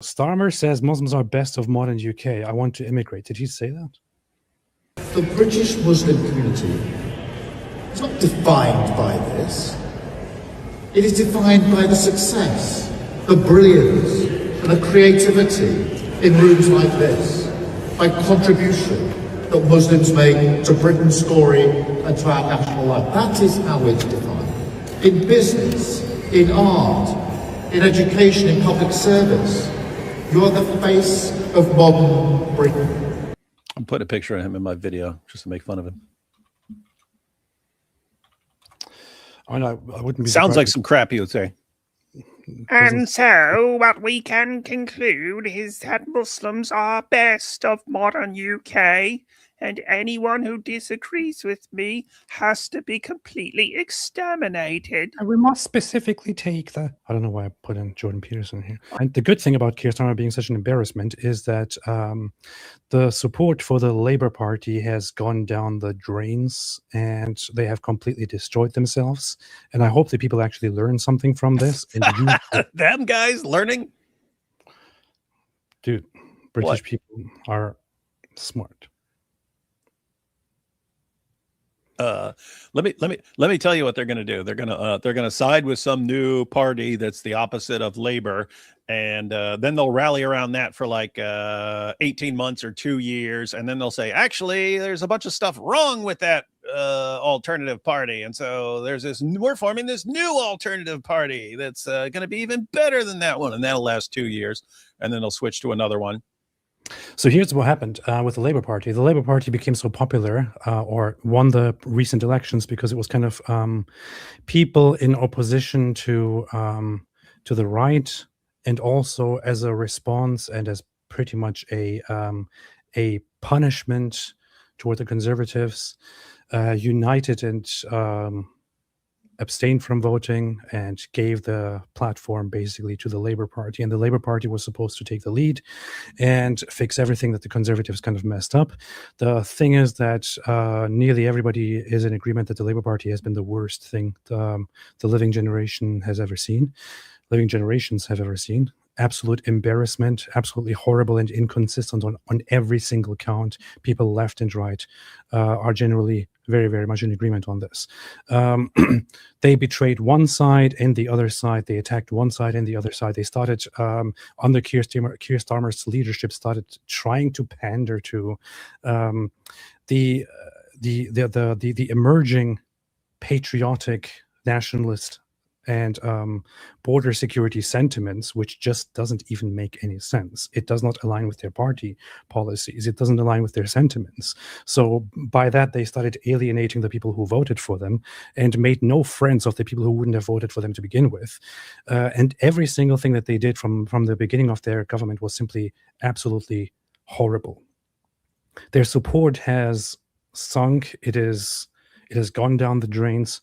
Starmer says Muslims are best of modern UK. I want to immigrate. Did he say that? The British Muslim community is not defined by this. It is defined by the success, the brilliance, and the creativity in rooms like this, by contribution that Muslims make to Britain's story and to our national life. That is how it's defined. In business, in art, in education, in public service, you're the face of modern Britain. I'm putting a picture of him in my video just to make fun of him. I wouldn't be. Sounds like some crap he would say. And so, what we can conclude is that Muslims are best of modern UK, and anyone who disagrees with me has to be completely exterminated. And we must specifically take the... I don't know why I put in Jordan Peterson here. And the good thing about Keir Starmer being such an embarrassment is that the support for the Labour Party has gone down the drains, and they have completely destroyed themselves. And I hope that people actually learn something from this. And Them guys learning? Dude, British people are smart. Let me tell you what they're going to do. They're going to side with some new party that's the opposite of Labor, and then they'll rally around that for like 18 months or 2 years, and then they'll say, actually, there's a bunch of stuff wrong with that alternative party, and so we're forming this new alternative party that's going to be even better than that one, and that'll last 2 years, and then they'll switch to another one. So here's what happened with the Labour Party. The Labour Party became so popular or won the recent elections because it was kind of people in opposition to the right, and also as a response and as pretty much a punishment toward the Conservatives, united and abstained from voting and gave the platform basically to the Labour Party. And the Labour Party was supposed to take the lead and fix everything that the Conservatives kind of messed up. The thing is that nearly everybody is in agreement that the Labour Party has been the worst thing the living generation has ever seen. Living generations have ever seen. Absolute embarrassment, absolutely horrible and inconsistent on every single count. People left and right are generally very, very much in agreement on this. They betrayed one side and the other side. They attacked one side and the other side. They started, under Keir Starmer's leadership, started trying to pander to the emerging patriotic nationalist and border security sentiments, which just doesn't even make any sense. It does not align with their party policies. It doesn't align with their sentiments. So by that, they started alienating the people who voted for them and made no friends of the people who wouldn't have voted for them to begin with. And every single thing that they did from the beginning of their government was simply absolutely horrible. Their support has sunk. It has gone down the drains.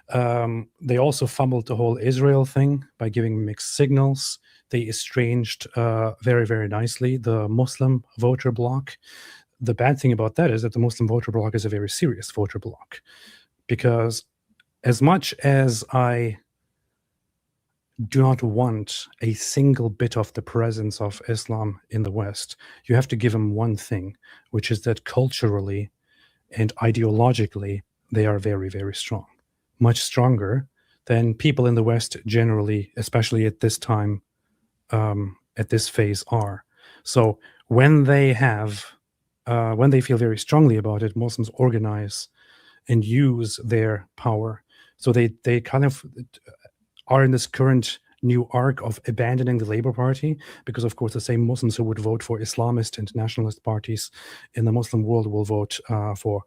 They also fumbled the whole Israel thing by giving mixed signals. They estranged very, very nicely the Muslim voter bloc. The bad thing about that is that the Muslim voter bloc is a very serious voter bloc, because as much as I do not want a single bit of the presence of Islam in the West, you have to give them one thing, which is that culturally and ideologically, they are very, very strong. Much stronger than people in the West generally, especially at this time, at this phase, are. So when they feel very strongly about it, Muslims organize and use their power. So they kind of are in this current new arc of abandoning the Labour Party, because of course the same Muslims who would vote for Islamist and nationalist parties in the Muslim world will vote for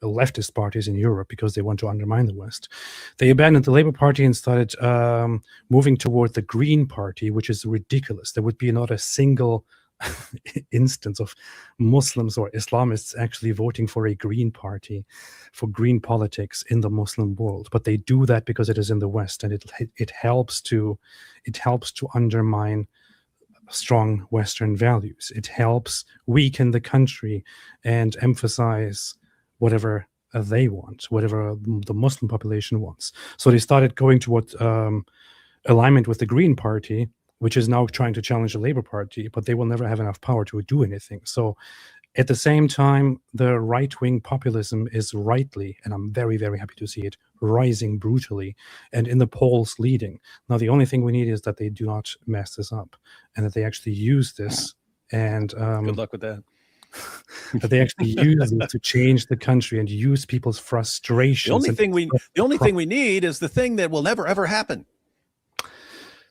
leftist parties in Europe because they want to undermine the West. They abandoned the Labour Party and started moving toward the Green Party, which is ridiculous. There would be not a single instance of Muslims or Islamists actually voting for a Green Party, for green politics in the Muslim world. But they do that because it is in the West, and it helps to undermine strong Western values. It helps weaken the country and emphasize whatever they want, whatever the Muslim population wants. So they started going toward alignment with the Green Party, which is now trying to challenge the Labour Party, but they will never have enough power to do anything. So at the same time, the right-wing populism is rightly, and I'm very, very happy to see it, rising brutally and in the polls leading. Now, the only thing we need is that they do not mess this up and that they actually use this and Good luck with that. that they actually use it to change the country and use people's frustrations. The only thing we need is the thing that will never ever happen.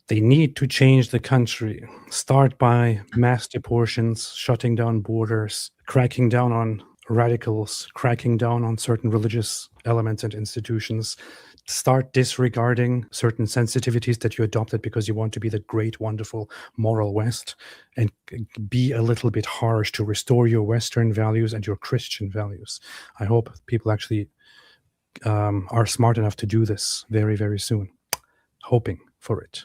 They need to change the country. Start by mass deportations, shutting down borders, cracking down on radicals, cracking down on certain religious elements and institutions. Start disregarding certain sensitivities that you adopted because you want to be the great, wonderful, moral West, and be a little bit harsh to restore your Western values and your Christian values. I hope people actually are smart enough to do this very, very soon. Hoping for it.